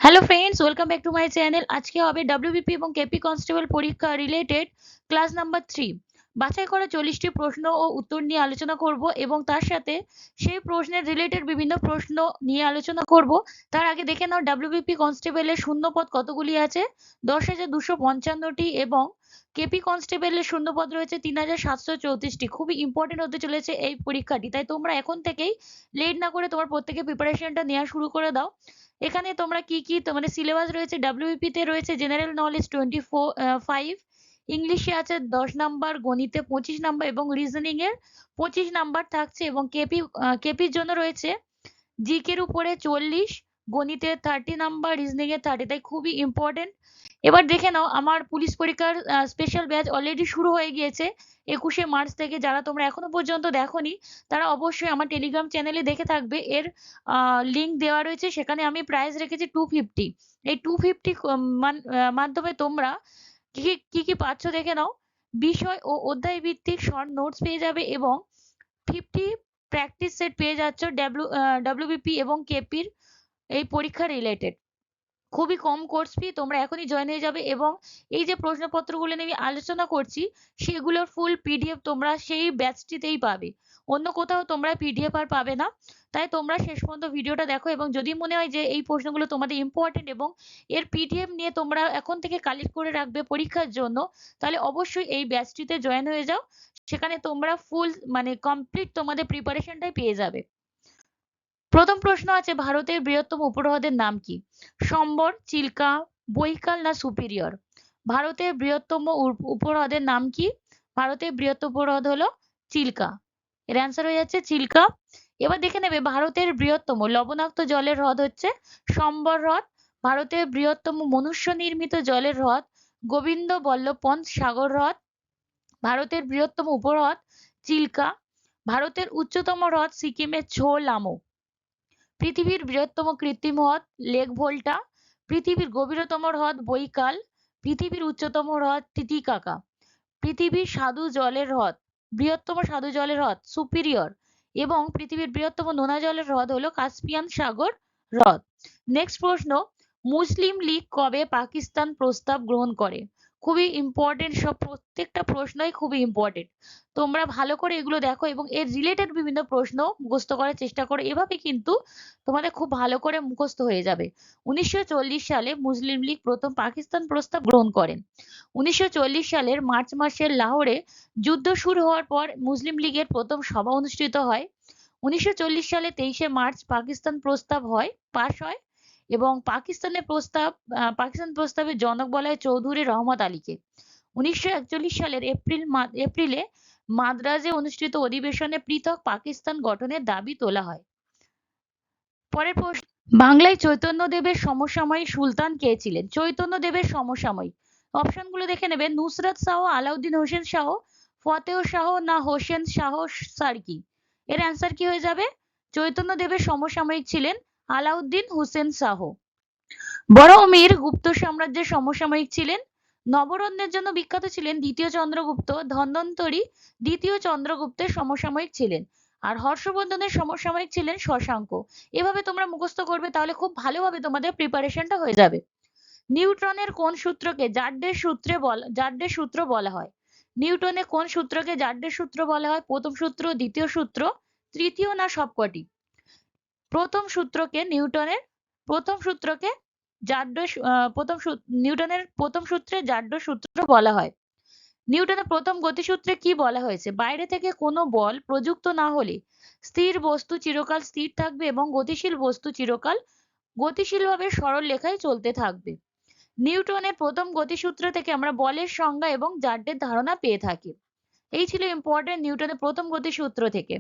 Hello friends, welcome back to my channel. আজকে হবে WBP এবং কেপি কনস্টেবল পরীক্ষা রিলেটেড ক্লাস নাম্বার 3 বাছাই করা 40টি প্রশ্ন ও উত্তর নিয়ে আলোচনা করব এবং তার সাথে সেই প্রশ্নের রিলেটেড বিভিন্ন প্রশ্ন নিয়ে আলোচনা করব। তার আগে দেখে নাও ডব্লিউবিপি কনস্টেবলের শূন্যপদ কতগুলি আছে। 10,255টি এবং কেপি কনস্টেবলের শূন্যপদ রয়েছে 3,734টি। খুবই ইম্পর্টেন্ট হতে চলেছে এই পরীক্ষাটি, তাই তোমরা এখন থেকেই লেট না করে তোমার প্রত্যেকে প্রিপারেশনটা নেওয়া শুরু করে দাও। এখানে তোমরা কি কি মানে সিলেবাস রয়েছে, ডাব্লিউবিপি তে রয়েছে জেনারেল নলেজ 25, ইংলিশে আছে 10 নাম্বার, গণিতে 25 নাম্বার এবং রিজনিং এর 25 নাম্বার থাকছে এবং কেপির জন্য রয়েছে জিকের উপরে 40, গণিতে 30 নাম্বার, রিজনিং এ 30। তাই খুবই ইম্পর্টেন্ট। এবার দেখে নাও, আমার পুলিশ পরীক্ষার স্পেশাল ব্যাচ অলরেডি শুরু হয়ে গিয়েছে 21শে মার্চ থেকে। যারা তোমরা এখনো পর্যন্ত দেখোনি তারা অবশ্যই আমার টেলিগ্রাম চ্যানেলে দেখে থাকবে, এর লিঙ্ক দেওয়া রয়েছে। সেখানে আমি প্রাইস রেখেছি 250। এই 250 মাধ্যমে তোমরা কি কি কি পাচ্ছ দেখে নাও। বিষয় ও অধ্যায় ভিত্তিক শর্ট নোটস পেয়ে যাবে এবং 50 প্র্যাকটিস সেট পেয়ে যাচ্ছ ডব্লিউবিপি এবং কেপির এই পরীক্ষা রিলেটেড। খুবই কম কোর্স ফি, তোমরা এখনই জয়েন হয়ে যাবে এবং এই যে প্রশ্নপত্রগুলো নিয়ে আমি আলোচনা করছি সেগুলোর ফুল পিডিএফ তোমরা সেই ব্যাচটিতেই পাবে, অন্য কোথাও তোমরা পিডিএফ আর পাবে না। তাই তোমরা শেষ পর্যন্ত ভিডিওটা দেখো এবং যদি মনে হয় যে এই প্রশ্নগুলো তোমাদের ইম্পর্টেন্ট এবং এর পিডিএফ নিয়ে তোমরা এখন থেকে কালেক্ট করে রাখবে পরীক্ষার জন্য, তাহলে অবশ্যই এই ব্যাচটিতে জয়েন হয়ে যাও। সেখানে তোমরা ফুল মানে কমপ্লিট তোমাদের প্রিপারেশনটাই পেয়ে যাবে। প্রথম প্রশ্ন আছে, ভারতের বৃহত্তম উপহ্রদের নাম কি? সম্বর, চিল্কা, বৈকাল না সুপিরিয়র? ভারতের বৃহত্তম উপহ্রদের নাম কি? ভারতের বৃহত্তম উপহ্রদ হলো চিল্কা। এর অ্যান্সার হয়ে যাচ্ছে চিল্কা। এবার দেখে নেবে ভারতের বৃহত্তম লবণাক্ত জলের হ্রদ হচ্ছে সম্বর হ্রদ। ভারতের বৃহত্তম মনুষ্য নির্মিত জলের হ্রদ গোবিন্দ বল্লভ পন্থ সাগর হ্রদ। ভারতের বৃহত্তম উপহ্রদ চিল্কা। ভারতের উচ্চতম হ্রদ সিকিমের ছো লামো। পৃথিবীর বৃহত্তম কৃত্রিম হ্রদ লেক ভোল্টা। পৃথিবীর গভীরতম হ্রদ বৈকাল। পৃথিবীর উচ্চতম হ্রদ তিতিকাকা। পৃথিবীর স্বাদু জলের হ্রদ বৃহত্তম স্বাদু জলের হ্রদ সুপিরিয়র এবং পৃথিবীর বৃহত্তম নোনা জলের হ্রদ হলো কাস্পিয়ান সাগর হ্রদ। নেক্সট প্রশ্ন, মুসলিম লীগ কবে পাকিস্তান প্রস্তাব গ্রহণ করে? খুবই ইম্পর্টেন্ট, সব প্রত্যেকটা প্রশ্নই খুবই ইম্পর্টেন্ট। তোমরা ভালো করে এগুলো দেখো এবং এর রিলেটেড বিভিন্ন প্রশ্ন মুখস্থ করার চেষ্টা করো, এভাবে কিন্তু তোমাদের খুব ভালো করে মুখস্থ হয়ে যাবে। 1940 সালে মুসলিম লীগ প্রথম পাকিস্তান প্রস্তাব গ্রহণ করেন। 1940 সালের মার্চ মাসের লাহোরে যুদ্ধ শুরু হওয়ার পর মুসলিম লীগের প্রথম সভা অনুষ্ঠিত হয়। 1940 সালে 23শে মার্চ পাকিস্তান প্রস্তাব পাশ হয় এবং পাকিস্তান প্রস্তাবের জনক বলা হয় চৌধুরী রহমত আলীকে। 1941 সালের এপ্রিলে মাদ্রাজে অনুষ্ঠিত অধিবেশনে পৃথক পাকিস্তান গঠনের দাবি তোলা হয়। পরের প্রশ্ন, বাংলায় চৈতন্যদেবের সমসাময়িক সুলতান কে ছিলেন? চৈতন্যদেবের সমসাময়িক অপশনগুলো দেখে নেবেন, নুসরাত শাহ, আলাউদ্দিন হোসেন শাহ, ফতেহ শাহ না হোসেন শাহ সার্কি। এর অ্যান্সার কি হয়ে যাবে? চৈতন্যদেবের সমসাময়িক ছিলেন আলাউদ্দিন হোসেন শাহ। বড়-অমির গুপ্ত সাম্রাজ্যের সমসাময়িক ছিলেন। নবরত্নের জন্য বিখ্যাত ছিলেন দ্বিতীয় চন্দ্রগুপ্ত। ধন্বন্তরী দ্বিতীয় চন্দ্রগুপ্তের সমসাময়িক ছিলেন। আর হর্ষবর্ধনের সমসাময়িক ছিলেন শশাঙ্ক। এভাবে তোমরা মুখস্থ করবে, তাহলে খুব ভালোভাবে তোমাদের প্রিপারেশনটা হয়ে যাবে। নিউটনের কোন সূত্রকে জারডের সূত্র বলা হয়? নিউটনের কোন সূত্রকে জারডের সূত্র বলা হয়? প্রথম সূত্র, দ্বিতীয় সূত্র, তৃতীয় না সবকটি? প্রথম সূত্রকে নিউটনের প্রথম সূত্রে জারডের সূত্র বলা হয়। নিউটনের প্রথম গতিসূত্রে কি বলা হয়েছে? বাইরে থেকে কোনো বল প্রযুক্ত না হলে স্থির বস্তু চিরকাল স্থির থাকবে এবং গতিশীল বস্তু চিরকাল গতিশীলভাবে সরল রেখায় চলতে থাকবে। নিউটনের প্রথম গতিসূত্র থেকে আমরা বলের সংজ্ঞা এবং জারডের ধারণা পেয়ে থাকি। এই ছিল ইম্পর্টেন্ট নিউটনের প্রথম গতিসূত্র থেকে।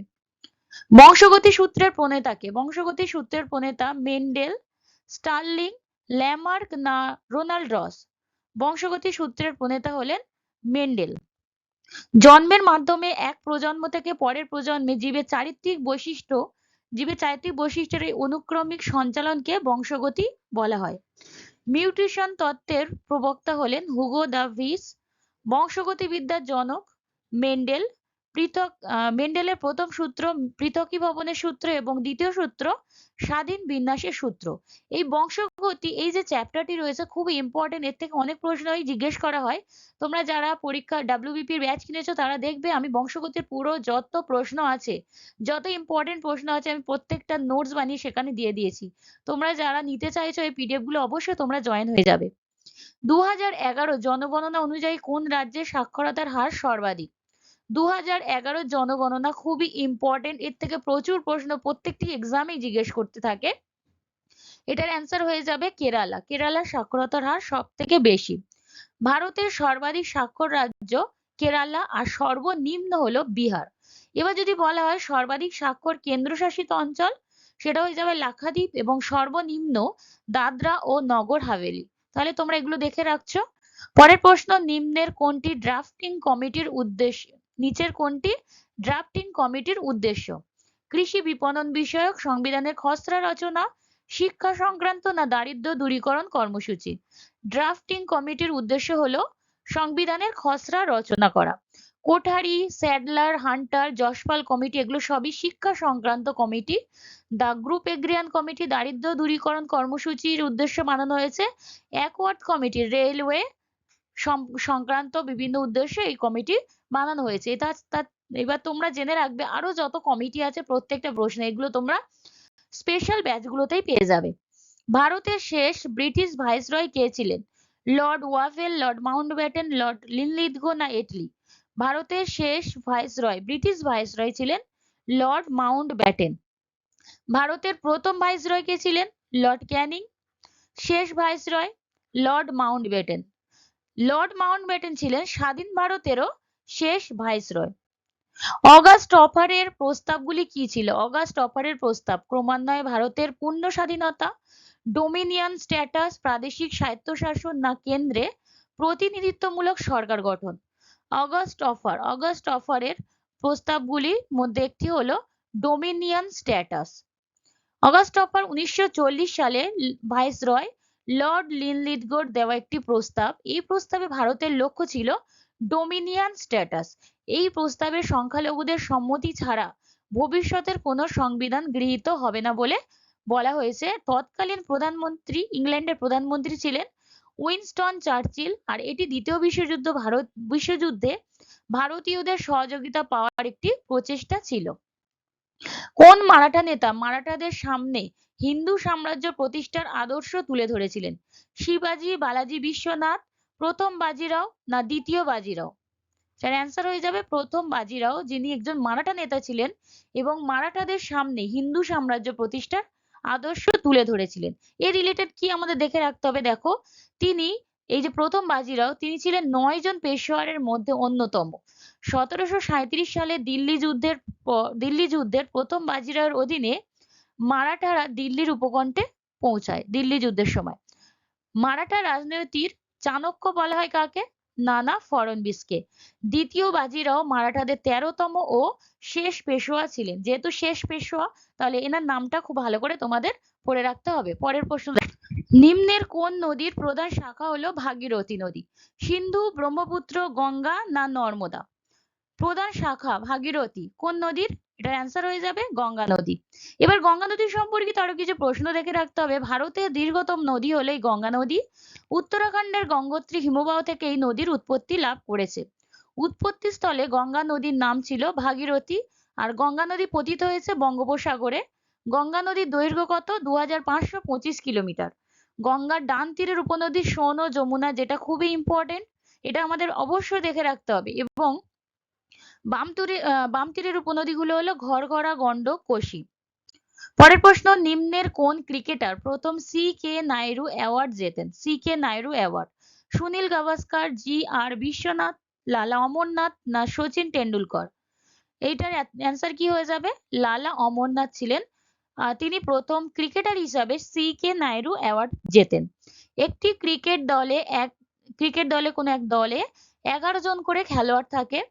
বংশগতি সূত্রের প্রণেতাকে? বংশগতি সূত্রের প্রণেতা মেন্ডেল, স্টার্লিং, ল্যামার্ক না রোনাল্ড রস? বংশগতি সূত্রের প্রণেতা হলেন মেন্ডেল। জন্মের মাধ্যমে এক প্রজন্ম থেকে পরের প্রজন্মে জীবের চারিত্রিক বৈশিষ্ট্যের এই অনুক্রমিক সঞ্চালনকে বংশগতি বলা হয়। মিউটেশন তত্ত্বের প্রবক্তা হলেন হুগো দা ভিস। বংশগতিবিদ্যার জনক মেন্ডেল। মেন্ডেলের প্রথম সূত্র পৃথকীভবনের সূত্র এবং দ্বিতীয় সূত্র স্বাধীন বিন্যাসের সূত্র। এই বংশগতি, এই যে চ্যাপ্টারটি রয়েছে, খুবই ইম্পর্টেন্ট। এর থেকে অনেক প্রশ্নই জিজ্ঞেস করা হয়। তোমরা যারা পরীক্ষা ডাব্লিউবিপির ব্যাচ কিনেছো তারা দেখবে আমি বংশগতির পুরো যত প্রশ্ন আছে, যত ইম্পর্টেন্ট প্রশ্ন আছে, আমি প্রত্যেকটা নোটস বানিয়ে সেখানে দিয়ে দিয়েছি। তোমরা যারা নিতে চাইছো এই পিডিএফ গুলো অবশ্যই তোমরা জয়েন হয়ে যাবে। 2011 জনগণনা অনুযায়ী কোন রাজ্যে সাক্ষরতার হার সর্বাধিক? 2011 জনগণনা খুবই ইম্পর্টেন্ট। এর থেকে প্রচুর প্রশ্ন প্রত্যেকটি এক্সামে জিজ্ঞেস করতে থাকে। এটার অ্যান্সার হয়ে যাবে কেরালা। কেরালার সাক্ষরতার হার সব থেকে বেশি। ভারতের সর্বাধিক সাক্ষর রাজ্য কেরালা আর সর্বনিম্ন হলো বিহার। এবার যদি বলা হয় সর্বাধিক স্বাক্ষর কেন্দ্রশাসিত অঞ্চল, সেটা হয়ে যাবে লাক্ষাদ্বীপ এবং সর্বনিম্ন দাদরা ও নগর হাভেলি। তাহলে তোমরা এগুলো দেখে রাখছো। পরের প্রশ্ন, নিম্নের কোনটি ড্রাফটিং কমিটির উদ্দেশ্য? নিচের কোনটি ড্রাফটিং কমিটির উদ্দেশ্য? কৃষি বিপণন বিষয়ক সংবিধানের খসড়া রচনা, শিক্ষা সংক্রান্ত না দারিদ্র দূরীকরণ কর্মসূচি? ড্রাফটিং কমিটির উদ্দেশ্য হলো সংবিধানের খসড়া রচনা করা। Kothari, Sadler, Hunter, Yashpal committee এগুলো সবই শিক্ষা সংক্রান্ত committee. The group agrarian committee দারিদ্র দূরীকরণ কর্মসূচির উদ্দেশ্যে বানানো হয়েছে। অ্যাকওয়ার্ড কমিটি রেলওয়ে সংক্রান্ত বিভিন্ন উদ্দেশ্যে এই কমিটি বানানো হয়েছে। এবার তোমরা জেনে রাখবে আরো যত কমিটি আছে প্রত্যেকটা প্রশ্নে, এগুলো তোমরা স্পেশাল ব্যাচগুলোতেই পেয়ে যাবে। ভারতের শেষ ব্রিটিশ ভাইসরয় কে ছিলেন? Lord Wavell, Lord Mountbatten, Lord Linlithgow না এটলি? ভারতের শেষ ভাইসরয়, ব্রিটিশ ভাইসরয় ছিলেন লর্ড মাউন্টব্যাটেন। ভারতের প্রথম ভাইসরয় কে ছিলেন? লর্ড ক্যানিং। শেষ viceroy Lord Mountbatten. Lord Mountbatten ছিলেন স্বাধীন ভারতেরও শেষ ভাইসরয়। অগাস্ট অফারের প্রস্তাবগুলি কি ছিল? অগাস্ট অফারের প্রস্তাব ক্রমান্বয়ে ভারতের পূর্ণ স্বাধীনতা, ডোমিনিয়ন স্ট্যাটাস, প্রাদেশিক স্বায়ত্তশাসন না কেন্দ্রে প্রতিনিধিত্বমূলক সরকার গঠন? অগাস্ট অফারের প্রস্তাবগুলির মধ্যে একটি হলো ডোমিনিয়ন স্ট্যাটাস। অগাস্ট অফার 1940 সালে ভাইসরয় লর্ড লিনলিথগোর দেওয়া একটি প্রস্তাব। এই প্রস্তাবে ভারতের লক্ষ্য ছিল ডোমিনিয়ন স্ট্যাটাস। এই প্রস্তাবের সংখ্যালঘুদের সম্মতি ছাড়া ভবিষ্যতের কোনো সংবিধান গৃহীত হবে না বলে বলা হয়েছে। তৎকালীন প্রধানমন্ত্রী, ইংল্যান্ডের প্রধানমন্ত্রী ছিলেন উইনস্টন চার্চিল। আর এটি দ্বিতীয় বিশ্বযুদ্ধে ভারতীয়দের সহযোগিতা পাওয়ার একটি প্রচেষ্টা ছিল। কোন মারাঠা নেতা মারাঠাদের সামনে হিন্দু সাম্রাজ্য প্রতিষ্ঠার আদর্শ তুলে ধরেছিলেন? শিবাজি, বালাজি বিশ্বনাথ, প্রথম বাজিরাও না দ্বিতীয় বাজিরাও? তার অ্যান্সার হয়ে যাবে প্রথম বাজিরাও, যিনি একজন মারাঠা নেতা ছিলেন এবং মারাঠাদের সামনে হিন্দু সাম্রাজ্য প্রতিষ্ঠার আদর্শ তুলে ধরেছিলেন। এর রিলেটেড কি আমাদের দেখে রাখতে হবে? দেখো, তিনি এই যে প্রথম বাজিরাও, তিনি ছিলেন 9 জন পেশোয়ারের মধ্যে অন্যতম। 1737 সালে দিল্লি যুদ্ধের প্রথম বাজিরাওয়ের অধীনে মারাঠারা দিল্লির উপকণ্ঠে পৌঁছায়। দিল্লি যুদ্ধের সময় মারাঠা রাজনীতির চাণক্য বলা হয় কাকে? নানা ফড়নবিসকে। দ্বিতীয় বাজিরাও মারাঠাদের 13তম ও শেষ পেশোয়া ছিলেন। যেহেতু শেষ পেশোয়া, তাহলে এনার নামটা খুব ভালো করে তোমাদের পড়ে রাখতে হবে। পরের প্রশ্ন, নিম্নের কোন নদীর প্রধান শাখা হলো ভাগীরথী নদী? সিন্ধু, ব্রহ্মপুত্র, গঙ্গা না নর্মদা? প্রধান শাখা ভাগীরথী কোন নদীর? এটার অ্যান্সার হয়ে যাবে গঙ্গা নদী। এবার গঙ্গা নদী সম্পর্কিত আরো কিছু প্রশ্ন দেখে রাখতে হবে। ভারতের দীর্ঘতম নদী হলো এই গঙ্গা নদী। উত্তরাখণ্ডের গঙ্গোত্রী হিমবাহ থেকে এই নদীর উৎপত্তি লাভ করেছে। উৎপত্তি স্থলে গঙ্গা নদীর নাম ছিল ভাগীরথী। আর গঙ্গা নদী পতিত হয়েছে বঙ্গোপসাগরে। গঙ্গা নদীর দৈর্ঘ্য কত? 2525 কিলোমিটার। গঙ্গার ডান তীরের উপনদী সোন ও যমুনা, যেটা খুবই ইম্পর্টেন্ট, এটা আমাদের অবশ্যই দেখে রাখতে হবে। এবং বাম তীরের উপনদীগুলো হলো ঘরঘরা, গন্ডক, কোশি। পরের প্রশ্ন, নিম্নের কোন ক্রিকেটার প্রথম সি.কে. নায়ডু অ্যাওয়ার্ড জেতেন? সি.কে. নায়ডু অ্যাওয়ার্ড সুনীল গাভাস্কার, জি.আর. বিশ্বনাথ, লালা অমরনাথ না সচিন টেন্ডুলকর? এইটার অ্যান্সার কি হয়ে যাবে? লালা অমরনাথ ছিলেন তিনি প্রথম ক্রিকেটার হিসাবে সি.কে. নায়ডু অ্যাওয়ার্ড জেতেন। একটি ক্রিকেট দলে কোনো এক দলে 11 জন করে খেলোয়াড় থাকে।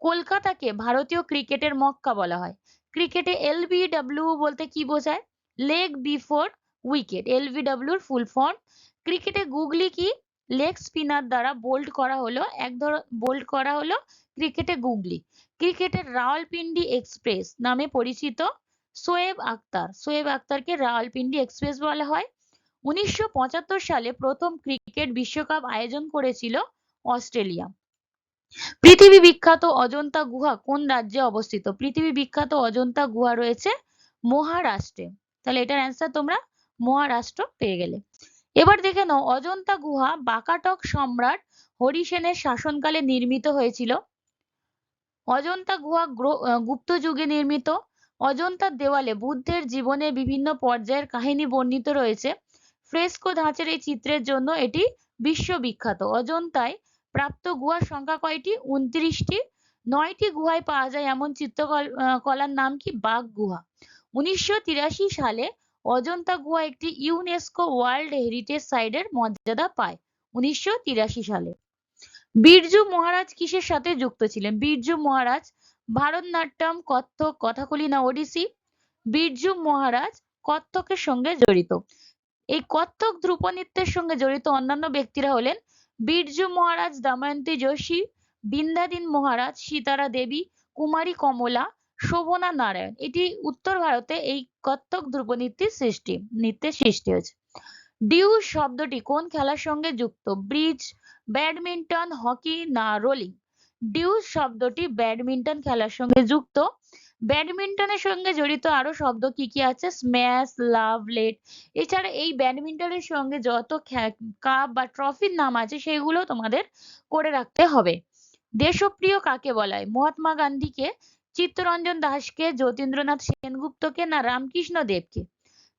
কলকাতাকে ভারতীয় ক্রিকেটের মক্কা বলা হয়। ক্রিকেটে এলবিডব্লিউ বলতে কি বোঝায়? Leg before wicket. এলবিডব্লিউর ফুল ফর্ম। ক্রিকেটে গুগলি কি? লেগ স্পিনার দ্বারা বোল্ড করা হলো ক্রিকেটে গুগলি। ক্রিকেটের রাওয়ালপিন্ডি এক্সপ্রেস নামে পরিচিত শোয়েব আখতারকে রাওয়ালপিন্ডি এক্সপ্রেস বলা হয়। 1975 সালে প্রথম ক্রিকেট বিশ্বকাপ আয়োজন করেছিল অস্ট্রেলিয়া। পৃথিবী বিখ্যাত অজন্তা গুহা কোন রাজ্যে অবস্থিত? পৃথিবী বিখ্যাত অজন্তা গুহা রয়েছে মহারাষ্ট্রে। তাহলে এটার অ্যান্সার তোমরা মহারাষ্ট্র পেয়ে গেলে। এবার দেখে নাও অজন্তা গুহা বাকাটক সম্রাট হরি সেনের শাসনকালে নির্মিত হয়েছিল। অজন্তা গুহা গুপ্ত যুগে নির্মিত। অজন্তার দেওয়ালে বুদ্ধের জীবনের বিভিন্ন পর্যায়ের কাহিনী বর্ণিত রয়েছে। ফ্রেস্কো ধাঁচের এই চিত্রের জন্য এটি বিশ্ববিখ্যাত। অজন্তায় প্রাপ্ত গুহার সংখ্যা কয়টি? 29টি। 9টি গুহায় পাওয়া যায় এমন চিত্রকলার নাম কি? বাঘ গুহা। 1983 সালে অজন্তা গুহা একটি ইউনেস্কো ওয়ার্ল্ড হেরিটেজ সাইটের মর্যাদা পায় 1983 সালে। বিরজু মহারাজ কিসের সাথে যুক্ত ছিলেন? বিরজু মহারাজ ভারতনাট্যম, কত্থক, কথাকলি না ওডিসি? বিরজু মহারাজ কত্থকের সঙ্গে জড়িত। এই কত্থক ধ্রুপ নৃত্যের সঙ্গে জড়িত অন্যান্য ব্যক্তিরা হলেন বিরজু মহারাজ, দময়ন্তী যোশী, বিন্ধ্যাদিন মহারাজ, সীতারা দেবী, কুমারী কমলা, শোভনা নারায়ণ। এটি উত্তর ভারতে এই কত্থক ধ্রুপ নৃত্যের সৃষ্টি হয়েছে। ডিউস শব্দটি কোন খেলার সঙ্গে যুক্ত? ব্রিজ, ব্যাডমিন্টন, হকি না রোলিং? ডিউস শব্দটি ব্যাডমিন্টন খেলার সঙ্গে যুক্ত। ব্যাডমিন্টনের সঙ্গে জড়িত আরো শব্দ কি কি আছে? স্ম্যাশ, লাভ, লেট। এছাড়া এই ব্যাডমিন্টনের সঙ্গে যত কাপ বা ট্রফির নাম আছে সেগুলো তোমাদের করে রাখতে হবে। দেশপ্রিয় কাকে বলা হয়? মহাত্মা গান্ধীকে, চিত্তরঞ্জন দাসকে, যতীন্দ্রনাথ সেনগুপ্তকে না রামকৃষ্ণ দেবকে?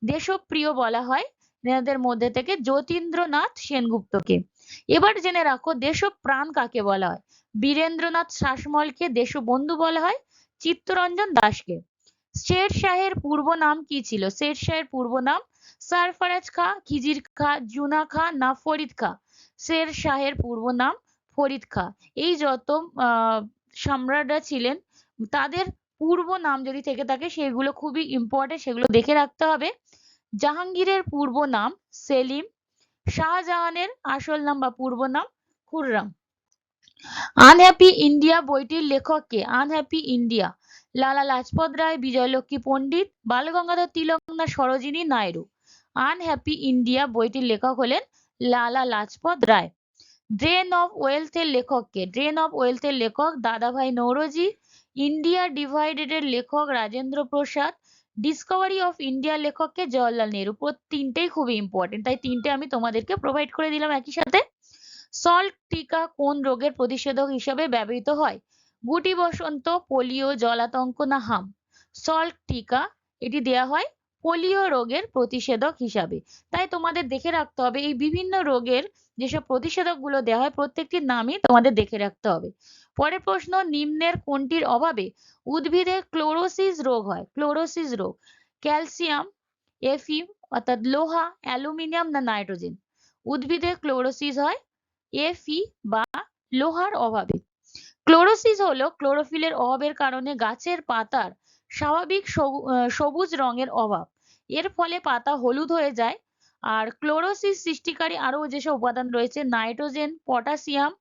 দেশপ্রিয় বলা হয় এনাদের মধ্যে থেকে যতীন্দ্রনাথ সেনগুপ্তকে। এবার জেনে রাখো দেশপ্রাণ কাকে বলা হয়? বীরেন্দ্রনাথ শাসমলকে। দেশবন্ধু বলা হয় চিত্তরঞ্জন দাসকে। শের শাহের পূর্ব নাম কি ছিল? শের শাহের পূর্ব নাম সরফরাজ খা, খিজির খা, জুনা খা না ফরিদ খা? শের শাহের পূর্ব নাম ফরিদ খা। এই যত সম্রাটরা ছিলেন তাদের পূর্ব নাম যদি থেকে থাকে সেগুলো খুবই ইম্পর্টেন্ট, সেগুলো দেখে রাখতে হবে। জাহাঙ্গীরের পূর্ব নাম সেলিম। শাহজাহানের আসল নাম বা পূর্ব নাম খুররাম। আনহ্যাপি ইন্ডিয়া বইটির লেখক কে? আনহ্যাপি ইন্ডিয়া লালা লাজপত রায়, বিজয়লক্ষ্মী পণ্ডিত, বালগঙ্গাধর তিলক না সরোজিনী নাইডু? আনহ্যাপি ইন্ডিয়া বইটির লেখক হলেন Lala Lajpat Rai. Drain of wealth এর লেখক কে? ড্রেন অফ ওয়েলথ এর লেখক দাদাভাই নৌরোজি। ইন্ডিয়া ডিভাইডেড এর লেখক Rajendra Prasad. Discovery of India লেখক কে? জওয়াহরলাল নেহরু। তিনটেই খুবই ইম্পর্টেন্ট, তাই তিনটে আমি তোমাদেরকে প্রোভাইড করে দিলাম একই সাথে। সল্ট টিকা কোন রোগের প্রতিষেধক হিসেবে ব্যবহৃত হয়? গুটি বসন্ত, পোলিও, জলাতঙ্ক না হাম? সল্ট টিকা এটি দেয়া হয় পোলিও রোগের প্রতিষেধক হিসাবে। তাই তোমাদের দেখে রাখতে হবে এই বিভিন্ন রোগের যেসব প্রতিষেধক গুলো দেওয়া হয় প্রত্যেকটির নামই তোমাদের দেখে রাখতে হবে। পরের প্রশ্ন, নিম্নের কোনটির অভাবে উদ্ভিদে ক্লোরোসিস রোগ হয়? ক্লোরোসিস রোগ ক্যালসিয়াম, এফি অর্থাৎ লোহা, অ্যালুমিনিয়াম না নাইট্রোজেন? উদ্ভিদে ক্লোরোসিস হয় এফি বা লোহার অভাবে। ক্লোরোসিস হলো ক্লোরোফিলের অভাবের কারণে গাছের পাতার স্বাভাবিক সবুজ রঙের অভাব। এর ফলে পাতা হলুদ হয়ে যায়। আর ক্লোরোসিস সৃষ্টিকারী আরো যেসব উপাদান রয়েছে nitrogen, potassium,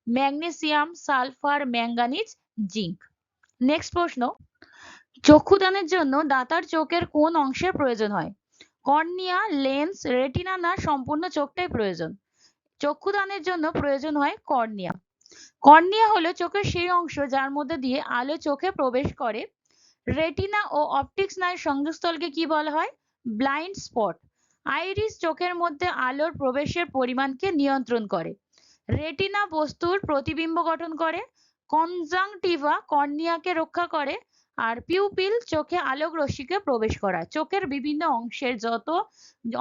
magnesium, sulphur, manganese, zinc. Next প্রশ্ন, চক্ষুদানের জন্য দাতার চোখের কোন অংশের প্রয়োজন হয়? কর্নিয়া, লেন্স, রেটিনা না সম্পূর্ণ চোখটাই প্রয়োজন? চক্ষুদানের জন্য প্রয়োজন হয় কর্নিয়া। কর্নিয়া হলো চোখের সেই অংশ যার মধ্যে দিয়ে আলো চোখে প্রবেশ করে। রেটিনা ও অপটিক স্নায়ুর সংযোগস্থলকে কি বলা হয়? Blind spot. আইরিস চোখের মধ্যে আলোর প্রবেশের পরিমাণকে নিয়ন্ত্রণ করে। রেটিনা বস্তুর প্রতিবিম্ব গঠন করে। কনজাংটিভা কর্নিয়াকে রক্ষা করে। আর পিউপিল চোখে আলোক রশ্মিকে প্রবেশ করায়। চোখের বিভিন্ন অংশের যত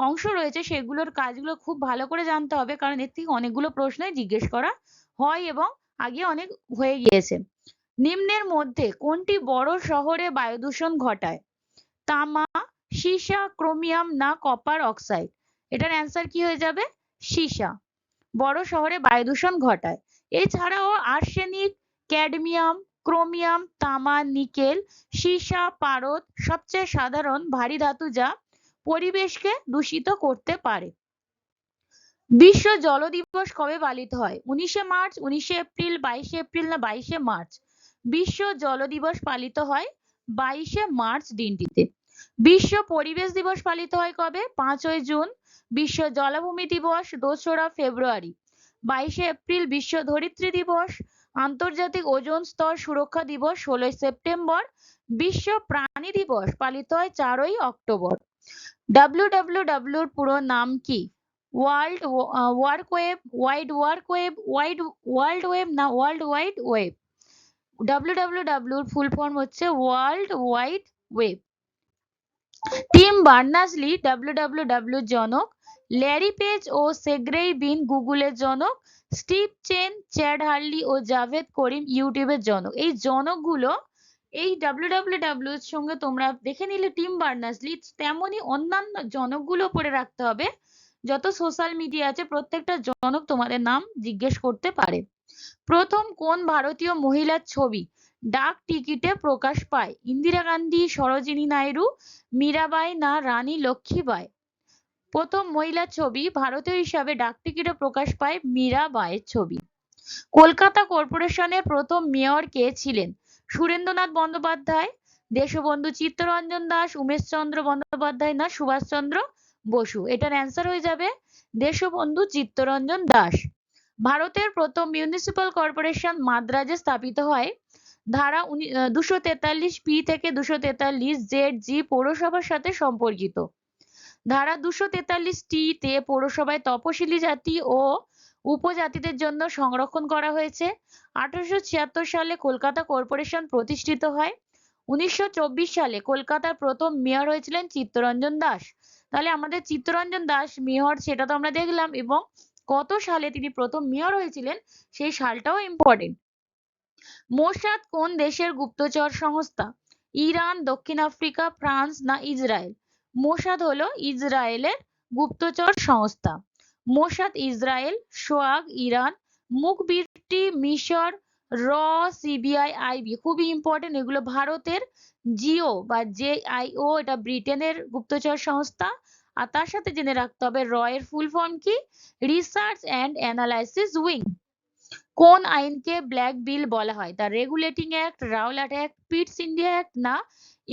অংশ রয়েছে সেগুলোর কাজগুলো খুব ভালো করে জানতে হবে, কারণ এর থেকে অনেকগুলো প্রশ্নই জিজ্ঞেস করা হয় এবং আগে অনেক হয়ে গিয়েছে। নিম্নের মধ্যে কোনটি বড় শহরে বায়ু দূষণ ঘটায়? তামা, সীসা, ক্রোমিয়াম না কপার অক্সাইড? এটার অ্যান্সার কি হয়ে যাবে? সীসা বড় শহরে বায়ু দূষণ ঘটায়। এছাড়াও আর্সেনিক, ক্যাডমিয়াম, ক্রোমিয়াম, তামা, নিকেল, সীসা, পারদ সবচেয়ে সাধারণ ভারী ধাতু যা পরিবেশকে দূষিত করতে পারে। বিশ্ব জল দিবস কবে পালিত হয়? 19শে মার্চ, 19শে এপ্রিল, 22শে এপ্রিল না 22শে মার্চ? বিশ্ব জল দিবস পালিত হয় 22শে মার্চ দিনটিতে। বিশ্ব পরিবেশ দিবস পালিত হয় কবে? 5ই জুন। বিশ্ব জলাভূমি দিবস 2রা ফেব্রুয়ারি। 22শে এপ্রিল বিশ্ব ধরিত্রী দিবস। আন্তর্জাতিক ওজোন স্তর সুরক্ষা দিবস 16ই সেপ্টেম্বর। বিশ্ব প্রাণী দিবস পালিত হয় 4ই অক্টোবর। WWW এর পুরো নাম কি? World work web, world web না ওয়ার্ল্ড ওয়াইড ওয়েব? WWW এর ফুল ফর্ম হচ্ছে world wide web. Team Berners-Lee WWW এর জনক, ল্যারি পেজ ও সের্গেই ব্রিন গুগলের জনক, স্টিভ চেন, চ্যাড হারলি ও জাভেদ করিম ইউটিউবের জনক। এই জনকগুলো এই WWW এর সঙ্গে তোমরা দেখে নিলে টিম বার্নার্স-লি, তেমনই অন্যান্য জনকগুলো পড়ে রাখতে হবে। যত সোশ্যাল মিডিয়া আছে প্রত্যেকটা জনক তোমাদের নাম জিজ্ঞেস করতে পারে। প্রথম কোন ভারতীয় মহিলার ছবি ডাক টিকিটে প্রকাশ পায়? ইন্দিরা গান্ধী, সরোজিনী নাইডু, মীরাবাই না রানী লক্ষ্মীবাই? প্রথম মহিলার ছবি ভারতীয় হিসাবে ডাক টিকিটে প্রকাশ পায় মীরাবাইয়ের ছবি। কলকাতা কর্পোরেশনের প্রথম মেয়র কে ছিলেন? সুরেন্দ্রনাথ বন্দ্যোপাধ্যায়, দেশবন্ধু চিত্তরঞ্জন দাস, উমেশচন্দ্র বন্দ্যোপাধ্যায় না সুভাষচন্দ্র বসু? এটার অ্যান্সার হয়ে যাবে দেশবন্ধু চিত্তরঞ্জন দাস। ভারতের প্রথম মিউনিসিপাল কর্পোরেশন মাদ্রাজে স্থাপিত হয়। ধারা 243 থেকে 243 পৌরসভার সাথে সম্পর্কিত। ধারা 243 তে পৌরসভায় তপশিলি জাতি ও উপজাতিদের জন্য সংরক্ষণ করা হয়েছে। 1876 সালে কলকাতা কর্পোরেশন প্রতিষ্ঠিত হয়। 1924 সালে কলকাতার প্রথম মেয়র হয়েছিলেন চিত্তরঞ্জন দাস। তাহলে আমাদের চিত্তরঞ্জন দাস মেয়র সেটা তো আমরা দেখলাম, এবং কত সালে তিনি প্রথম মেয়র হয়েছিলেন সেই সালটাও ইম্পর্টেন্ট। মোসাদ কোন দেশের গুপ্তচর সংস্থা? ইরান, দক্ষিণ আফ্রিকা, ফ্রান্স না ইসরায়েল? মোসাদ হলো ইসরায়েলের গুপ্তচর সংস্থা। মোসাদ ইসরায়েল, সোয়াগ ইরান, মুখবিরটি মিশর, র সিবিআই আইবি খুবই ইম্পর্টেন্ট। এগুলো ভারতের। জিও বা JIO এটা ব্রিটেনের গুপ্তচর সংস্থা। আর তার সাথে জেনে রাখতে হবে র এর ফুল ফর্ম কি? Research and analysis wing. কোন আইনকে ব্ল্যাক বিল বলা হয়? The regulating act, Rowlatt act, পিটস India act না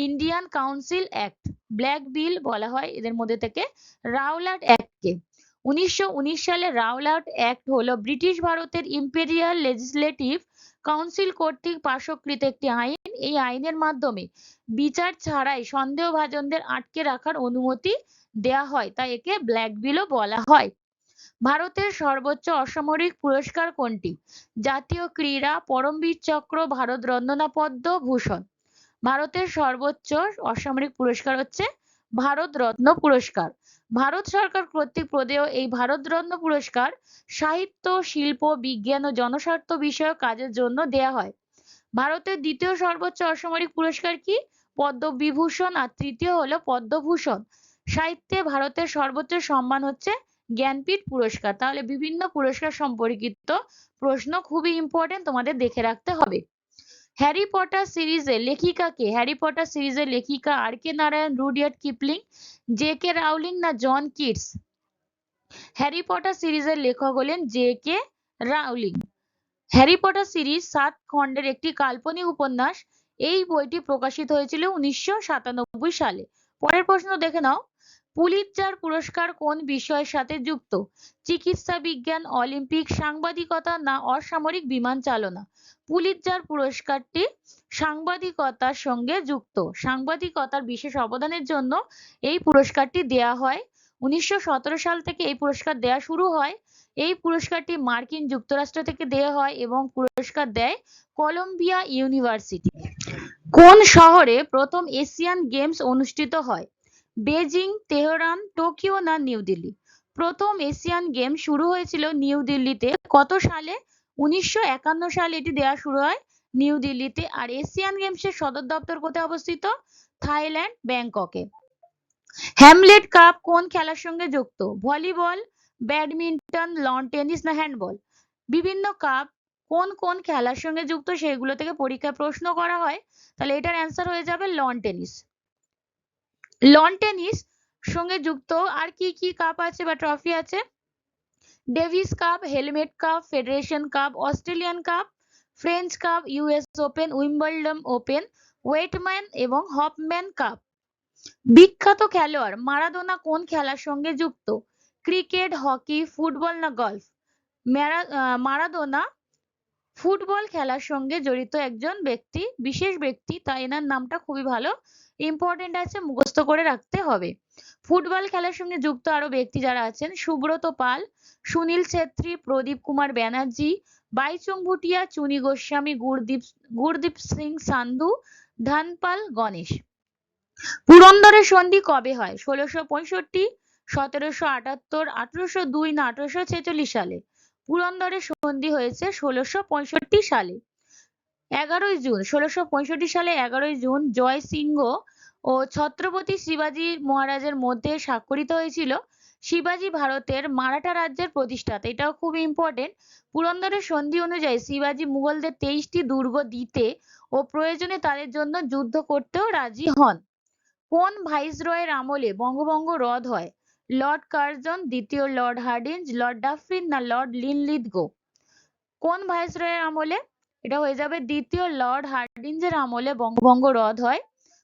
ইন্ডিয়ান কাউন্সিল অ্যাক্ট? ব্ল্যাক বিল বলা হয় এদের মধ্যে থেকে রাওলাট অ্যাক্টকে। 1919 সালে রাওলাট অ্যাক্ট হলো ব্রিটিশ ভারতের ইম্পেরিয়াল লেজিসলেটিভ কাউন্সিল কর্তৃক পাশকৃত একটি আইন। এই আইনের মাধ্যমে বিচার ছাড়াই সন্দেহভাজনদের আটকে রাখার অনুমতি দেয়া হয়, তাই একে ব্ল্যাক বিলও বলা হয়। ভারতের সর্বোচ্চ অসামরিক পুরস্কার কোনটি? জাতীয় ক্রীড়া, পরমবীর চক্র, ভারতরত্ন না পদ্মভূষণ? ভারতের সর্বোচ্চ অসামরিক পুরস্কার হচ্ছে ভারতরত্ন পুরস্কার। ভারত সরকার কর্তৃক প্রদেয় এই ভারতরত্ন পুরস্কার সাহিত্য, শিল্প, বিজ্ঞান ও জনস্বার্থ বিষয়ক কাজের জন্য দেয়া হয়। ভারতের দ্বিতীয় সর্বোচ্চ অসামরিক পুরস্কার কি? পদ্মবিভূষণ। আর তৃতীয় হলো পদ্মভূষণ। সাহিত্যে ভারতের সর্বোচ্চ সম্মান হচ্ছে জ্ঞানপীঠ পুরস্কার। তাহলে বিভিন্ন পুরস্কার সম্পর্কিত প্রশ্ন খুবই ইম্পর্টেন্ট, তোমাদের দেখে রাখতে হবে। হ্যারি পটার সিরিজের লেখিকা কে? হ্যারি পটার সিরিজের লেখিকা RK Narayan, Rudyard Kipling, JK Rowling না জন কিটস? হ্যারি পটার সিরিজের লেখক হলেন JK Rowling. Harry Potter series 7 খণ্ডের একটি কাল্পনিক উপন্যাস। এই বইটি প্রকাশিত হয়েছিল 1997 সালে। পরের প্রশ্ন দেখে নাও। পুলিৎজার পুরস্কার কোন বিষয়ের সাথে যুক্ত? চিকিৎসা বিজ্ঞান, অলিম্পিক, সাংবাদিকতা না অসামরিক বিমান চালনা? পুলিৎজার পুরস্কারটি সাংবাদিকতার সঙ্গে যুক্ত। সাংবাদিকতার বিশেষ অবদানের জন্য এই পুরস্কারটি দেয়া হয়। 1917 সাল থেকে এই পুরস্কার দেয়া শুরু হয়। এই পুরস্কারটি মার্কিন যুক্তরাষ্ট্র থেকে দেয়া হয় এবং পুরস্কার দেয় কলম্বিয়া ইউনিভার্সিটি। কোন শহরে প্রথম এশিয়ান গেমস অনুষ্ঠিত হয়? বেজিং, তেহরান, টোকিও না নিউ দিল্লি? প্রথম এশিয়ান গেম শুরু হয়েছিল নিউ দিল্লিতে। কত সালে? 1951 সালে এটি দেওয়া শুরু হয় নিউ দিল্লিতে। আর এশিয়ান গেমসের সদর দপ্তর কোথায় অবস্থিত? থাইল্যান্ড, ব্যাংককে। হ্যামলেট কাপ কোন খেলার সঙ্গে যুক্ত? ভলিবল, ব্যাডমিন্টন, লন টেনিস না হ্যান্ডবল? বিভিন্ন কাপ কোন কোন খেলার সঙ্গে যুক্ত সেগুলো থেকে পরীক্ষায় প্রশ্ন করা হয়। তাহলে এটার অ্যান্সার হয়ে যাবে লন টেনিস। লন টেনিস সঙ্গে যুক্ত আর কি কি কাপ আছে বা ট্রফি আছে? Davis Cup, Helmet Cup, Federation Cup, Australian Cup, French Cup, US Open, Wimbledon Open, Wightman এবং হফম্যান কাপ। বিখ্যাত খেলোয়াড় মারাদোনা কোন খেলার সঙ্গে যুক্ত? ক্রিকেট, হকি, ফুটবল না গলফ? মারাদোনা ফুটবল খেলার সঙ্গে জড়িত একজন ব্যক্তি, বিশেষ ব্যক্তি, তাই এনার নামটা খুবই ভালো ইম্পর্টেন্ট আছে, মুখস্থ করে রাখতে হবে। ফুটবল খেলার সঙ্গে যুক্ত আরো ব্যক্তি যারা আছেন: সুব্রত পাল, সুনীল ছেত্রী, প্রদীপ কুমার ব্যানার্জি, বাইচুং ভুটিয়া, চুনি গোস্বামী, গুরদীপ সিং সান্ধু, ধনপাল গণেশ। পুরন্দরের সন্ধি কবে হয়? 1665, 1778, 1802 না 1846 সালে? পুরন্দরের সন্ধি হয়েছে 1665 সালে। 11ই জুন 1665 সালে 11ই জুন জয় সিংহ ও ছত্রপতি শিবাজী মহারাজের মধ্যে স্বাক্ষরিত হয়েছিল। শিবাজী ভারতের মারাঠা রাজ্যের প্রতিষ্ঠাতা, এটাও খুব ইম্পর্টেন্ট। পুরন্দরের সন্ধি অনুযায়ী শিবাজী মুঘলদের 23টি দুর্গ দিতে ও প্রয়োজনে তাদের জন্য যুদ্ধ করতেও রাজি হন। কোন ভাইসরয়ের আমলে বঙ্গভঙ্গ রদ হয়? লর্ড কার্জন, দ্বিতীয় লর্ড হার্ডিঞ্জ, লর্ড ডাফরিন না লর্ড লিনলিথগো? কোন ভাইসরয়ের আমলে? এটা হয়ে যাবে দ্বিতীয় লর্ড হার্ডিঞ্জের আমলে বঙ্গভঙ্গ রদ হয়।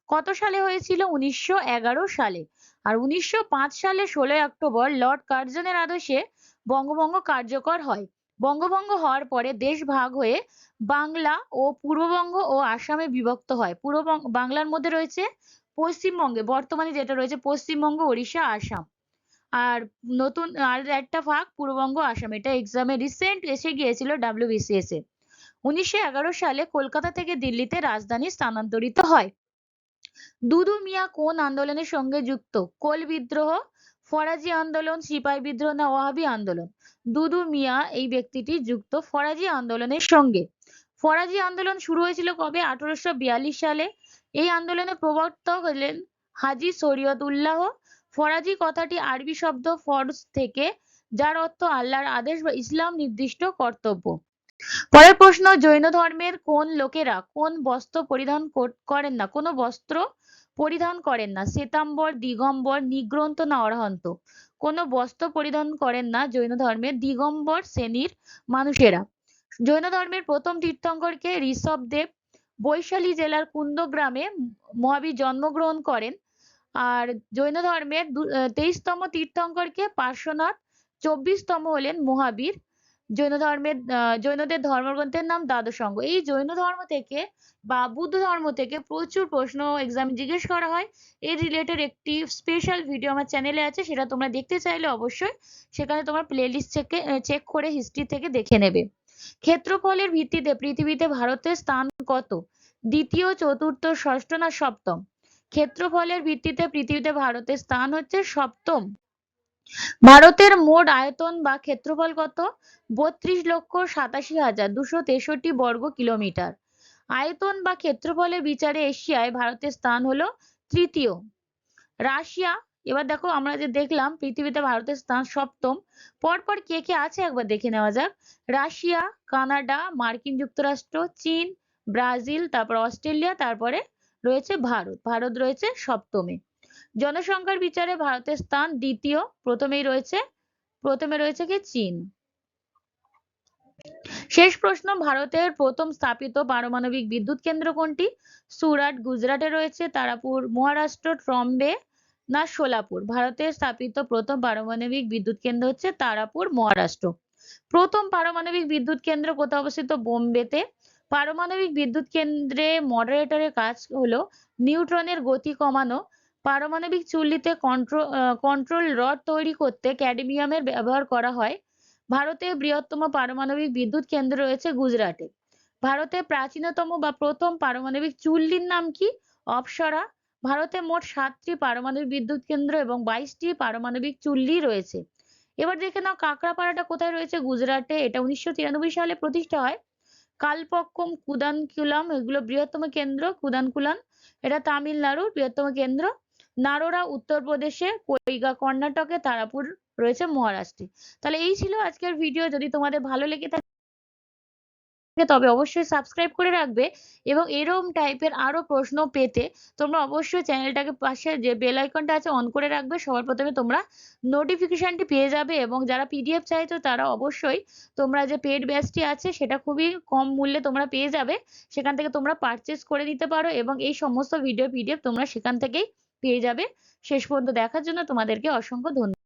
কত সালে হয়েছিল? 1911 সালে। আর 1905 সালে 16 অক্টোবর লর্ড কার্জনের আদেশে বঙ্গভঙ্গ কার্যকর হয়। বঙ্গভঙ্গ হওয়ার পরে দেশ ভাগ হয়ে বাংলা ও পূর্ববঙ্গ ও আসামে বিভক্ত হয়। বাংলার মধ্যে রয়েছে পশ্চিমবঙ্গে, বর্তমানে যেটা রয়েছে পশ্চিমবঙ্গ, ওড়িশা, আসাম। আর নতুন আর একটা ভাগ পূর্ববঙ্গ, আসাম। এটা এক্সামে রিসেন্ট এসে গিয়েছিল WBCS এ। 1911 সালে কলকাতা থেকে দিল্লিতে রাজধানী স্থানান্তরিত হয়। দুদু মিয়া কোন আন্দোলনের সঙ্গে যুক্ত? কোল বিদ্রোহ, ফরাজি আন্দোলন, সিপাহী বিদ্রোহ না ওয়াহাবি আন্দোলন? দুদু মিয়া এই ব্যক্তিটি যুক্ত ফরাজি আন্দোলনের সঙ্গে। ফরাজি আন্দোলন শুরু হয়েছিল কবে? 1842 সালে। এই আন্দোলনের প্রবর্তক হলেন হাজী শরীয়ত উল্লাহ। ফরাজি কথাটি আরবি শব্দ ফরজ থেকে, যার অর্থ আল্লাহর আদেশ বা ইসলাম নির্দিষ্ট কর্তব্য। পরের প্রশ্ন: জৈন ধর্মের কোন লোকেরা কোন বস্ত্র পরিধান করেন না? কোনো বস্ত্র পরিধান করেন না। শ্বেতাম্বর, দিগম্বর, নিগ্রন্ত না অরহন্ত? কোনো বস্ত্র পরিধান করেন না জৈন ধর্মের দিগম্বর শ্রেণীর মানুষেরা। জৈন ধর্মের প্রথম তীর্থঙ্কর কে? ঋষভদেব। বৈশালী জেলার কুন্দগ্রামে মহাবীর জন্মগ্রহণ করেন। আর জৈন ধর্মের 23তম তীর্থঙ্কর কে? পার্শ্বনাথ। 24তম হলেন মহাবীর। জৈনদের ধর্মগ্রন্থের নাম দ্বাদশাঙ্গ। এই জৈন ধর্ম থেকে বা বুদ্ধ ধর্ম থেকে প্রচুর প্রশ্ন এক্সাম জিজ্ঞেস করা হয়। এর রিলেটেড একটি স্পেশাল ভিডিও আমার চ্যানেলে আছে, সেটা তোমরা দেখতে চাইলে অবশ্যই সেখানে তোমার প্লেলিস্ট চেক করে হিস্ট্রি থেকে দেখে নেবে। ক্ষেত্রফলের ভিত্তিতে পৃথিবীতে ভারতের স্থান কত? দ্বিতীয়, চতুর্থ, ষষ্ঠ না সপ্তম? ক্ষেত্রফলের ভিত্তিতে পৃথিবীতে ভারতের স্থান হচ্ছে সপ্তম। ভারতের মোট আয়তন বা ক্ষেত্রফল কত? 32,87,263 বর্গ কিলোমিটার। আয়তন বা ক্ষেত্রফলের বিচারে এশিয়ায় ভারতের স্থান হলো তৃতীয়। রাশিয়া, এবার দেখো আমরা যে দেখলাম পৃথিবীতে ভারতের স্থান সপ্তম, পরপর কে কে আছে একবার দেখে নেওয়া যাক। রাশিয়া, কানাডা, মার্কিন যুক্তরাষ্ট্র, চীন, ব্রাজিল, তারপর অস্ট্রেলিয়া, তারপরে রয়েছে ভারত। ভারত রয়েছে সপ্তমে। জনসংখ্যার বিচারে ভারতের স্থান দ্বিতীয়। প্রথমে রয়েছে কি? চীন। শেষ প্রশ্ন: ভারতের প্রথম স্থাপিত পারমাণবিক বিদ্যুৎ কেন্দ্র কোনটি? সুরাট গুজরাটে রয়েছে, তারাপুর মহারাষ্ট্র, ট্রম্বে না সোলাপুর? ভারতের স্থাপিত প্রথম পারমাণবিক বিদ্যুৎ কেন্দ্র হচ্ছে তারাপুর, মহারাষ্ট্র। প্রথম পারমাণবিক বিদ্যুৎ কেন্দ্র কোথায় অবস্থিত? বোম্বেতে। পারমাণবিক বিদ্যুৎ কেন্দ্রে মডারেটরের কাজ হলো নিউট্রনের গতি কমানো। পারমাণবিক চুল্লিতে কন্ট্রোল রড তৈরি করতে ক্যাডমিয়ামের ব্যবহার করা হয়। ভারতের বৃহত্তম পারমাণবিক বিদ্যুৎ কেন্দ্র রয়েছে গুজরাটে। ভারতের প্রাচীনতম বা প্রথম পারমাণবিক চুল্লির নাম কি? অপ্সরা। ভারতে মোট 7টি পারমাণবিক বিদ্যুৎ কেন্দ্র এবং 22টি পারমাণবিক চুল্লি রয়েছে। এবার দেখে নাও কাকড়াপাড়াটা কোথায় রয়েছে? গুজরাটে। এটা 1993 সালে প্রতিষ্ঠা হয়। কালপক্কম, কুদানকুলাম এগুলো বৃহত্তম কেন্দ্র। কুদানকুলাম এটা তামিলনাড়ুর বৃহত্তম কেন্দ্র। নারোরা উত্তরপ্রদেশে, কৈগা কর্ণাটকে, তারাপুর রয়েছে মহারাষ্ট্রে। তাহলে এই ছিল আজকের ভিডিও। যদি তোমাদের ভালো লেগে থাকে তবে অবশ্যই সাবস্ক্রাইব করে রাখবে এবং এরকম টাইপের আরো প্রশ্ন পেতে তোমরা অবশ্যই চ্যানেলটাকে পাশে যে বেল আইকনটা আছে অন করে রাখবে। সবার প্রথমে তোমরা নোটিফিকেশনটি পেয়ে যাবে এবং যারা পিডিএফ চাইছো তারা অবশ্যই তোমরা যে পেইড ব্যাচটি আছে সেটা খুবই কম মূল্যে তোমরা পেয়ে যাবে। সেখান থেকে তোমরা পারচেজ করে নিতে পারো এবং এই সমস্ত ভিডিও পিডিএফ তোমরা সেখান থেকেই পেয়ে যাবে। শেষ পর্যন্ত দেখার জন্য তোমাদেরকে অসংখ্য ধন্যবাদ।